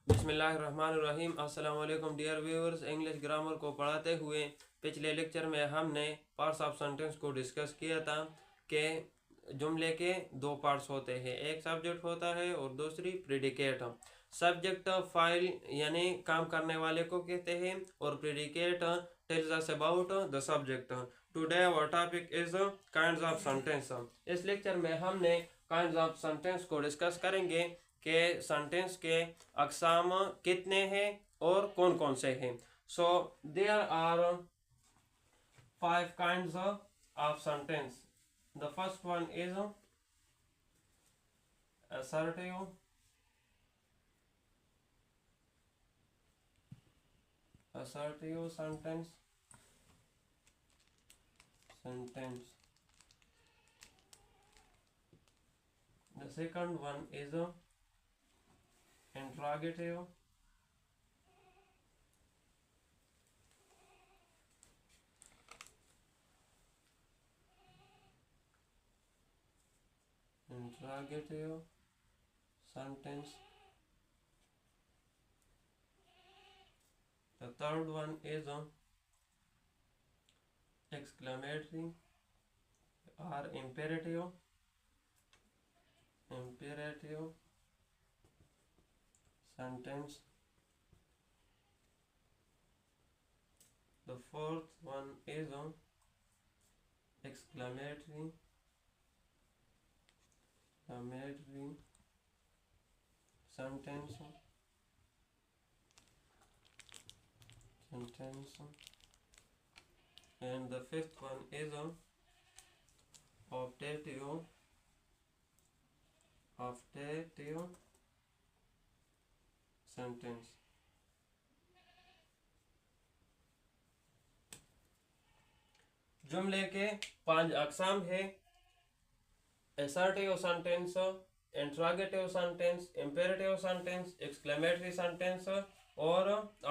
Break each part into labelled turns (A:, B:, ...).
A: बिस्मिल्लाहिर्रहमानिर्रहीम। अस्सलाम वालेकुम डियर व्यूअर्स। इंग्लिश ग्रामर को पढ़ाते हुए पिछले लेक्चर में हमने पार्ट्स ऑफ सेंटेंस को डिस्कस किया था कि जुमले के दो पार्ट्स होते हैं, एक सब्जेक्ट होता है और दूसरी प्रेडिकेट। सब्जेक्ट फाइल यानी काम करने वाले को कहते हैं और predicate tells us about the subject. Today our topic is kinds of sentence. इस लेक्चर में हमने काइंड्स ऑफ सेंटेंस को डिस्कस करेंगे कि सेंटेंस के अकसाम कितने हैं और कौन कौन से हैं। So there are 5 kinds of sentence. The first one is assertive, sentence. The second one is interrogative, sentence. The third one is exclamatory or imperative sentence. The fourth one is exclamatory sentence. And the fifth one is optative sentence. जुमले के 5 अकसाम है: assertive sentence, interrogative sentence, imperative sentence, exclamatory sentence और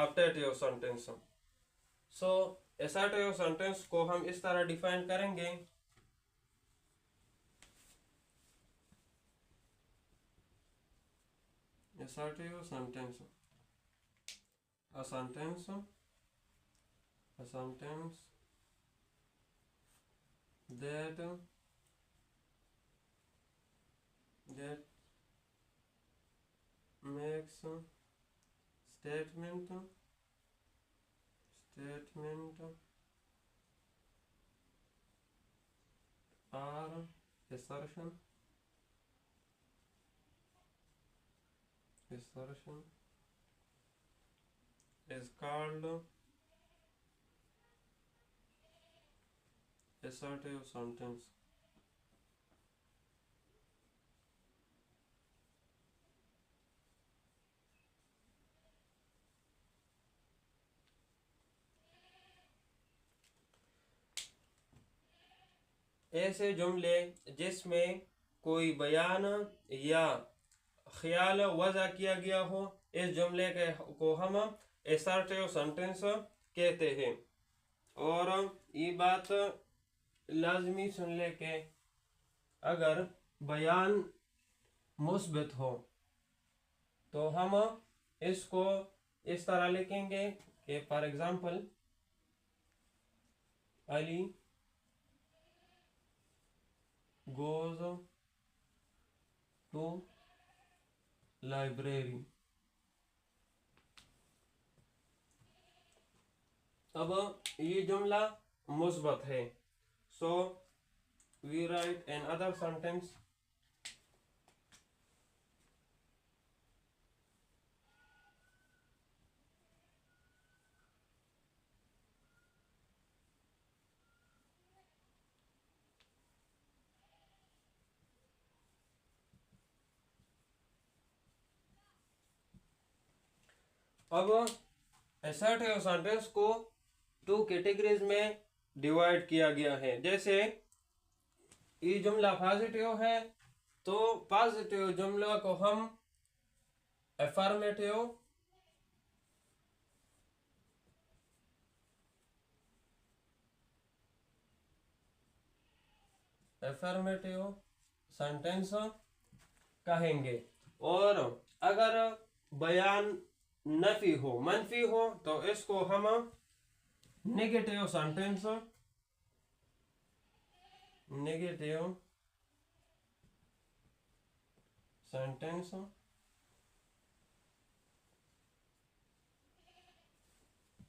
A: optative sentence. सो assertive sentence को हम इस तरह define करेंगे: assertive sentence, a sentence that makes statement or assertion is called assertive sentence. ऐसे जुमले जिसमें कोई बयान या ख्याल वज़ा किया गया हो, इस जुमले को हम assertive सेंटेंस कहते हैं। और ये बात लाजमी सुन ले के अगर बयान मुस्बत हो तो हम इसको इस तरह लिखेंगे कि for example Ali goes to library. अब ये जुमला मुस्बत है, so we write another sentence अब assertive सेंटेंस को 2 कैटेगरीज में डिवाइड किया गया है। जैसे ये जुमला पॉजिटिव है तो पॉजिटिव जुमला को हम अफर्मेटिव सेंटेंस कहेंगे। और अगर बयान नफी हो, मनफी हो, तो इसको हम नेगेटिव सेंटेंस, नेगेटिव सेंटेंस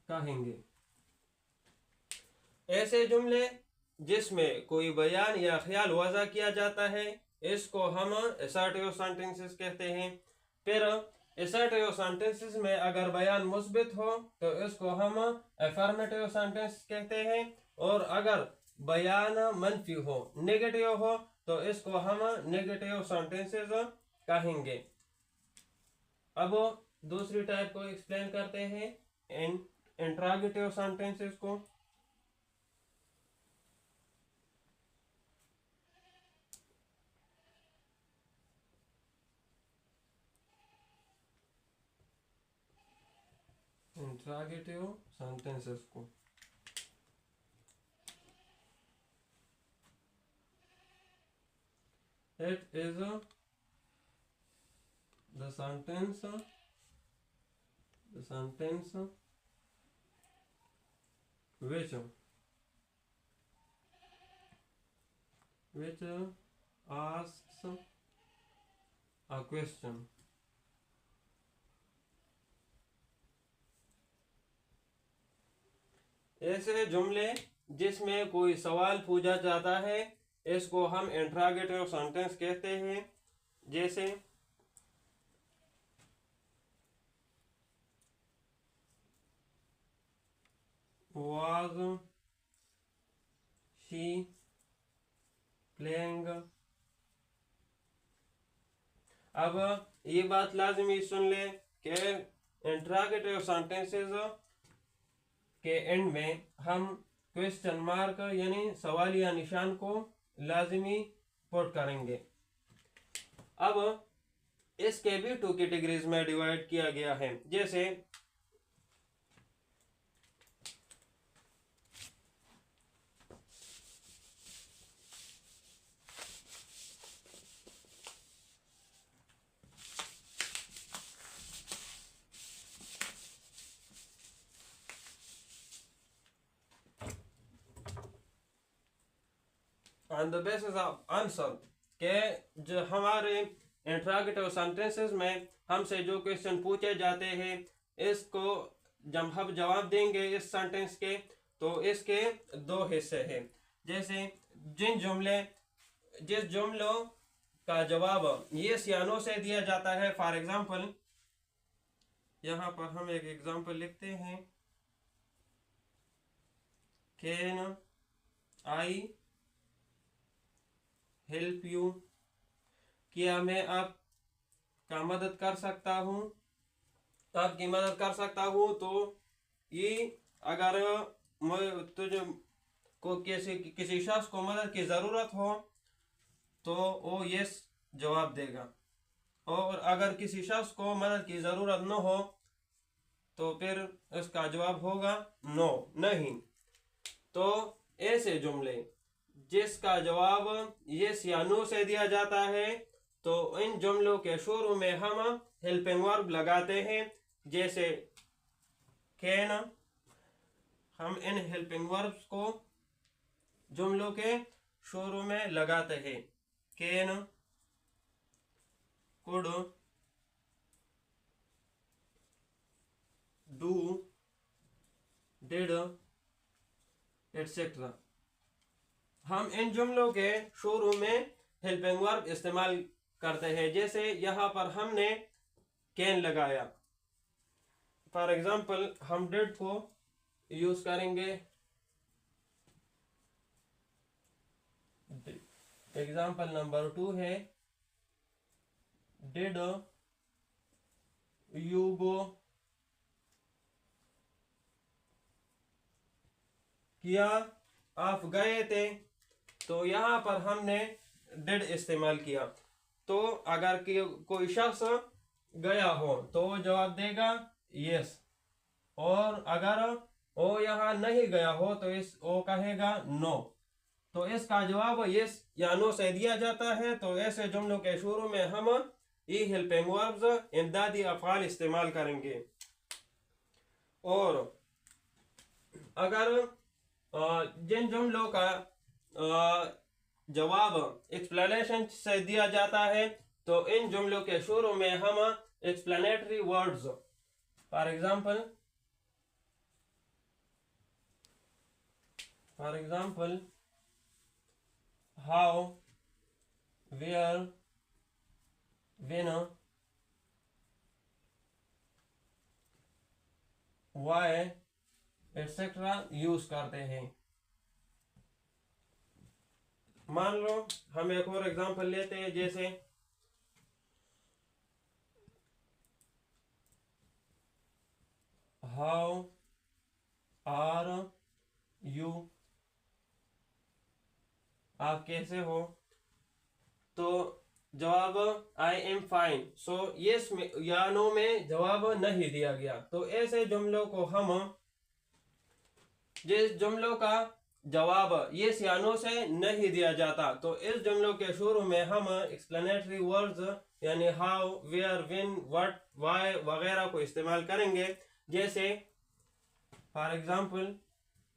A: कहेंगे। ऐसे जुमले जिसमें कोई बयान या ख्याल वज़ा किया जाता है, इसको हम असर्टिव सेंटेंसेस कहते हैं। फिर असर्टिव सेंटेंसेस में अगर बयान मुस्बित हो तो इसको हम अफर्मेटिव सेंटेंस कहते हैं, और अगर बयान मनफी हो, नेगेटिव हो, तो इसको हम नेगेटिव सेंटेंसेस कहेंगे। अब दूसरी टाइप को एक्सप्लेन करते हैं, इंट्रोगेटिव सेंटेंसेस को। इंट्रोगेटिव सेंटेंसेस को it is the sentence which asks a question। ऐसे जुमले जिसमें कोई सवाल पूछा जाता है, इसको हम इंट्रोगेटिव सेंटेंस कहते हैं। जैसे was she playing। अब ये बात लाजमी सुन ले कि इंट्रोगेटिव सेंटेंसेस के एंड में हम क्वेश्चन मार्क यानी सवालिया निशान को लाजमी पुट करेंगे। अब इसके भी 2 कैटेगरीज में डिवाइड किया गया है। जैसे on the basis of answer के जो हमारे इंट्रोगेटिव सेंटेंसेस में हमसे जो क्वेश्चन पूछे जाते हैं, इसको जब हम जवाब देंगे इस सेंटेंस के, तो इसके 2 हिस्से हैं। जैसे जिस जुमलों का जवाब यस या नो से दिया जाता है, फॉर एग्जांपल यहाँ पर हम एक एग्जांपल लिखते हैं, कैन आई हेल्प यू, क्या मैं आपका मदद कर सकता हूँ, आपकी मदद कर सकता हूँ। तो ये अगर तुझे को किसी शख्स को मदद की ज़रूरत हो तो वो यस जवाब देगा, और अगर किसी शख्स को मदद की ज़रूरत न हो तो फिर उसका जवाब होगा नो, नहीं। तो ऐसे जुमले जिसका जवाब यस या नो से दिया जाता है, तो इन जुमलों के शुरू में हम हेल्पिंग वर्ब लगाते हैं। जैसे कैन, हम इन हेल्पिंग वर्ब्स को जुमलों के शुरू में लगाते हैं। Can, could, do, did, etcetera. हम इन जुमलों के शुरू में हेल्पिंग वर्ब इस्तेमाल करते हैं। जैसे यहाँ पर हमने कैन लगाया, फॉर एग्जांपल हम डिड को यूज करेंगे। एग्जांपल नंबर 2 है, डिड यू गो, क्या आप गए थे। तो यहाँ पर हमने डिड इस्तेमाल किया। तो अगर कोई शख्स गया हो तो वो जवाब देगा यस, और अगर वो यहाँ नहीं गया हो तो वो कहेगा नो। तो इसका जवाब यस या नो से दिया जाता है। तो ऐसे जुमलों के शुरू में हम ई हेल्पिंग वर्ब्स इमदादी अफ़आल इस्तेमाल करेंगे। और अगर जिन जुमलों का जवाब एक्सप्लेनेशन से दिया जाता है तो इन जुमलों के शुरू में हम explanatory words, for example how, where, when, why etcetera use करते हैं। मान लो हम एक और एग्जांपल लेते हैं, जैसे हाउ आर यू, आप कैसे हो? तो जवाब I am fine. So yes में या नो में जवाब नहीं दिया गया। तो ऐसे जुमलों को हम, जिस जुमलों का जवाब यस या नो से नहीं दिया जाता, तो इस जुमलों के शुरू में हम एक्सप्लेनेटरी वर्ड्स यानी how, where, when, what, why वगैरह को इस्तेमाल करेंगे। जैसे फॉर एग्जांपल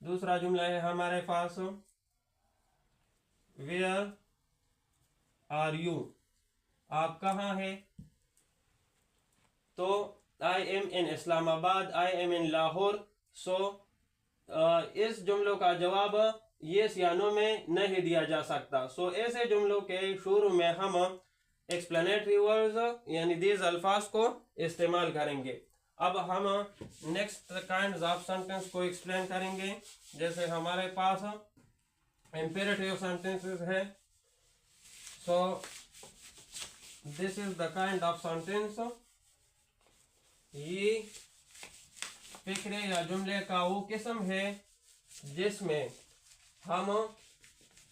A: दूसरा जुमला है हमारे पास, वेयर आर यू, आप कहाँ हैं? तो I am in Islamabad, I am in Lahore. So इस जुमलों का जवाब यस या नो में नहीं दिया जा सकता। सो ऐसे जुमलों के शुरू में हम एक्सप्लेनेटरी वर्ड्स यानी दीज अल्फाज को इस्तेमाल करेंगे। अब हम नेक्स्ट काइंड ऑफ सेंटेंस को एक्सप्लेन करेंगे। जैसे हमारे पास इंपेरेटिव सेंटेंसेस है। So this is the kind of sentence. ये फिक्रे या जुमले का वो किस्म है जिसमें हम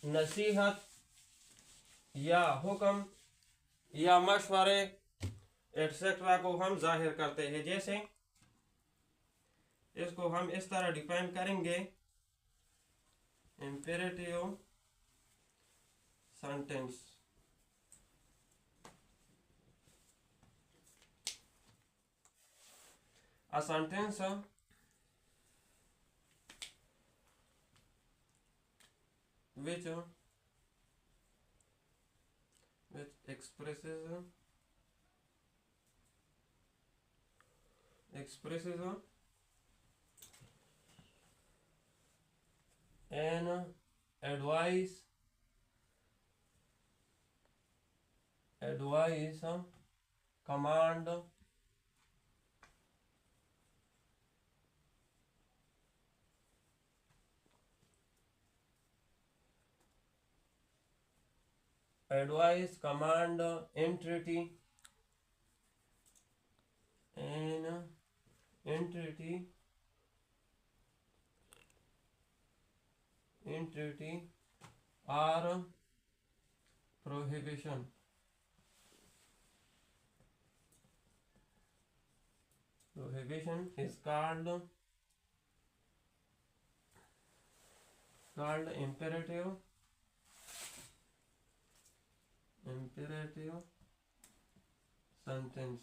A: नसीहत या हुक्म या मशवरे एटसेट्रा को हम जाहिर करते हैं। जैसे इसको हम इस तरह डिफाइन करेंगे, imperative sentence a sentence which expresses an advice, command, entreaty, or prohibition. Prohibition is called imperative sentence।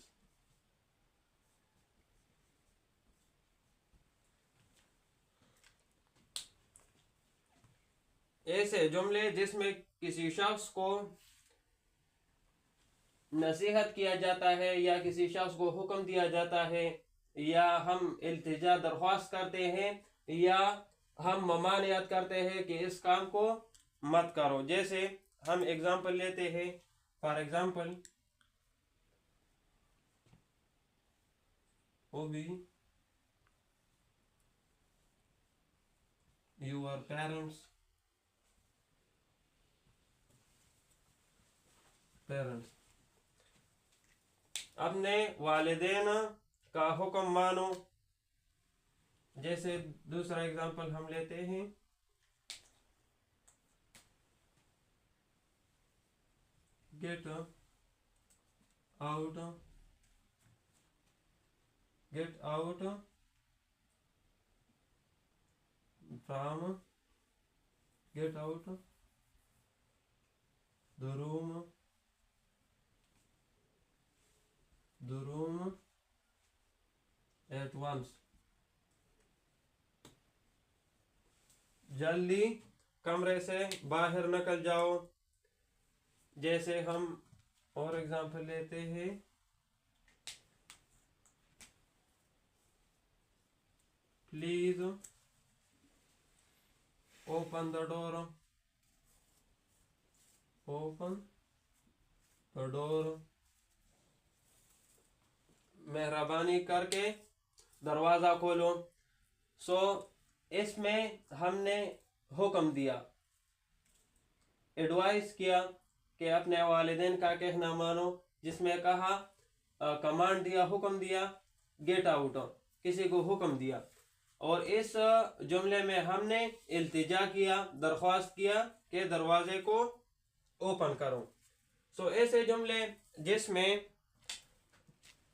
A: ऐसे जुमले जिसमें किसी शख्स को नसीहत किया जाता है या किसी शख्स को हुक्म दिया जाता है या हम इल्तिजा दरख्वास्त करते हैं या हम ममानियत करते हैं कि इस काम को मत करो। जैसे हम एग्जांपल लेते हैं, for example obey your parents अपने वालिदैन का हुक्म मानो। जैसे दूसरा एग्जांपल हम लेते हैं, get out the room the room at once. जल्दी कमरे से बाहर निकल जाओ। जैसे हम और एग्जांपल लेते हैं, please open the door, open the door, मेहरबानी करके दरवाज़ा खोलो। सो इसमें हमने हुक्म दिया, एडवाइस किया कि अपने वालिदैन का कहना मानो, जिसमें कहा कमांड दिया, हुक्म दिया, गेट आउट, किसी को हुक्म दिया। और इस जुमले में हमने इल्तिजा किया, दरख्वास्त किया कि दरवाजे को ओपन करो। सो ऐसे जुमले जिसमें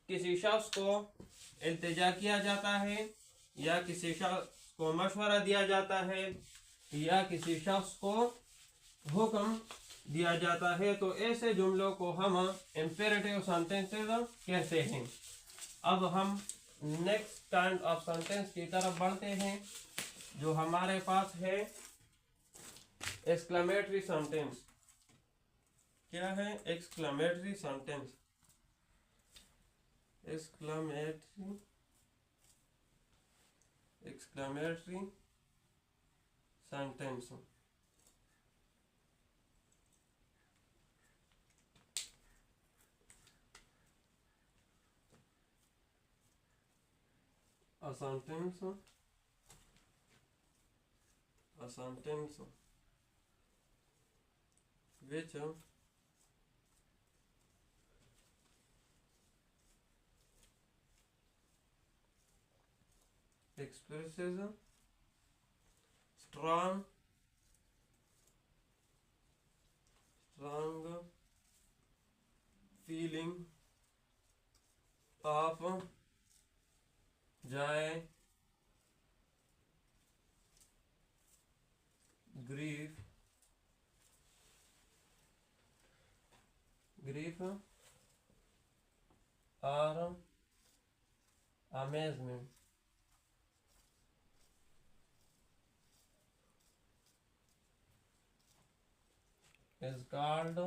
A: किसी शख्स को इल्तिजा किया जाता है, या किसी शख्स को मशवरा दिया जाता है, या किसी शख्स को हुक्म दिया जाता है, तो ऐसे जुमलों को हम इंपेरेटिव सेंटेंसेस कहते हैं। अब हम नेक्स्ट काइंड ऑफ सेंटेंस की तरफ बढ़ते हैं, जो हमारे पास है एक्सक्लेमेटरी सेंटेंस। क्या है exclamatory sentence? exclamatory sentence। A sentence which expresses strong feeling of joy, grief or amazement। is called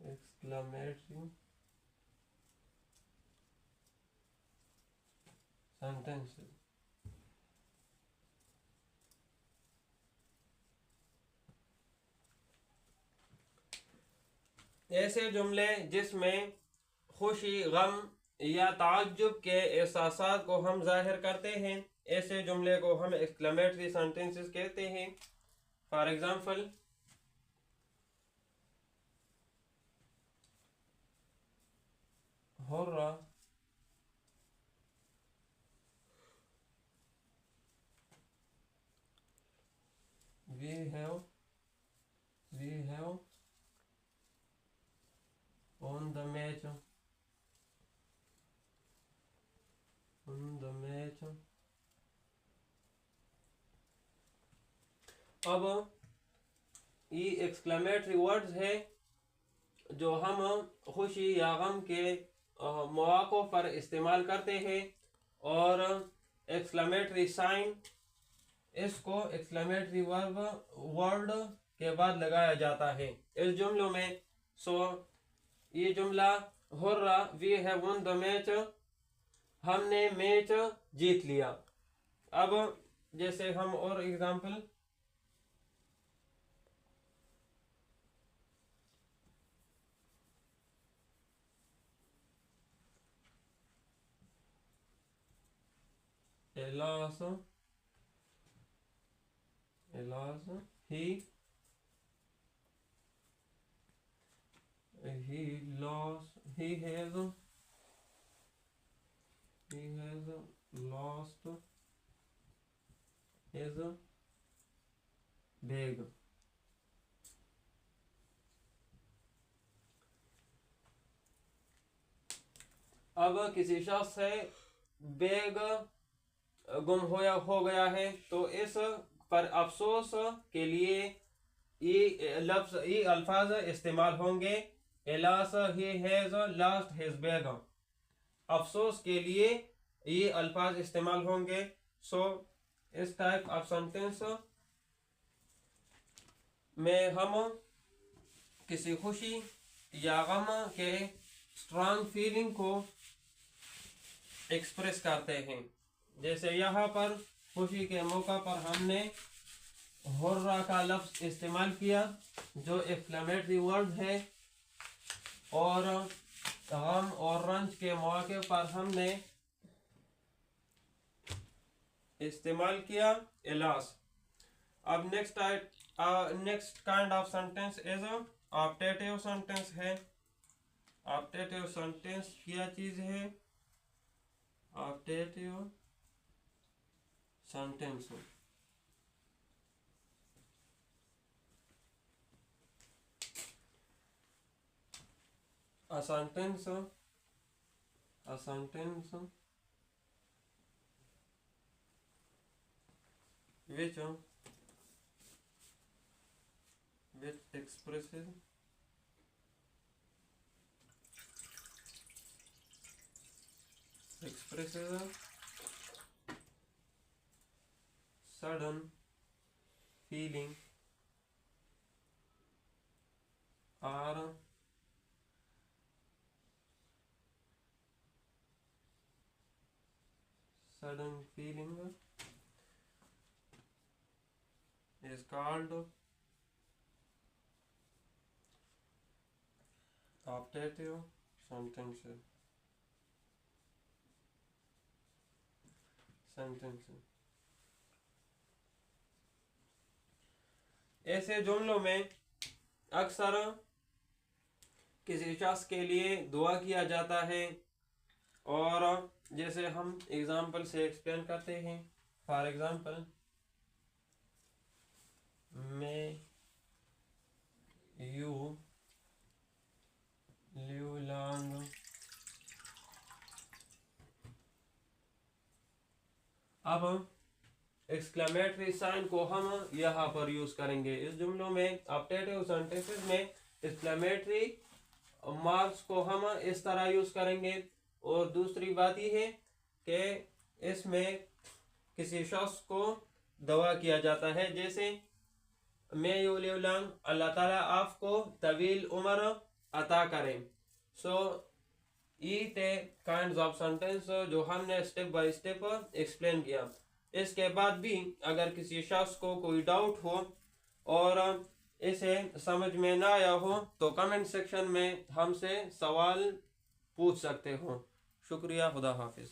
A: exclamatory sentences। ऐसे जुमले जिसमें खुशी, गम या ताज्जुब के एहसासात को हम जाहिर करते हैं, ऐसे जुमले को हम एक्सक्लेमेटरी सेंटेंसेस कहते हैं। For example, hurrah we have won the match। अब ये एक्सक्लेमेटरी वर्ड्स है जो हम खुशी या गम के मौक़ों पर इस्तेमाल करते हैं, और एक्सक्लेमेटरी साइन इसको एक्सक्लेमेटरी वर्ड के बाद लगाया जाता है इस जुमलों में। सो ये जुमला hurrah we have won the match, हमने मैच जीत लिया। अब जैसे हम और example, a loss he has lost his bag। अब किसी शख्स से बैग गुम हो गया है, तो इस पर अफसोस के लिए ये अल्फाज इस्तेमाल होंगे। Alas he has lost his bag, अफसोस के लिए ये अल्फाज इस्तेमाल होंगे। सो इस टाइप ऑफ सेंटेंस में हम किसी खुशी या गम के स्ट्रांग फीलिंग को एक्सप्रेस करते हैं। जैसे यहाँ पर खुशी के मौका पर हमने हुर्रा का लफ्ज इस्तेमाल किया जो एक्सक्लेमेटरी वर्ड है, और गम और रंज के मौके पर हमने इस्तेमाल किया एलास। अब next kind of sentence is optative sentence है। ऑप्टेटिव सेंटेंस क्या चीज है? Optative sentence a sentence which expresses sudden feeling or is called optative sentences. ऐसे जुमलों में अक्सर किसी शख्स के लिए दुआ किया जाता है, और जैसे हम एग्जाम्पल से एक्सप्लेन करते हैं। For example, may you live long, अब एक्सक्लेमेटरी साइन को हम यहाँ पर यूज करेंगे। इस जुमलों में ऑप्टेटिव सेंटेंसेस में एक्सक्लेमेटरी मार्क्स को हम इस तरह यूज करेंगे। और दूसरी बात यह है कि इसमें किसी शख्स को दुआ किया जाता है, जैसे मैं यू लिव लॉन्ग, अल्लाह ताला आपको तवील उम्र अता करें। सो ये थे काइंड्स ऑफ सेंटेंस जो हमने स्टेप बाय स्टेप एक्सप्लेन किया। इसके बाद भी अगर किसी शख्स को कोई डाउट हो और इसे समझ में ना आया हो तो कमेंट सेक्शन में हमसे सवाल पूछ सकते हो। शुक्रिया, खुदा हाफिज।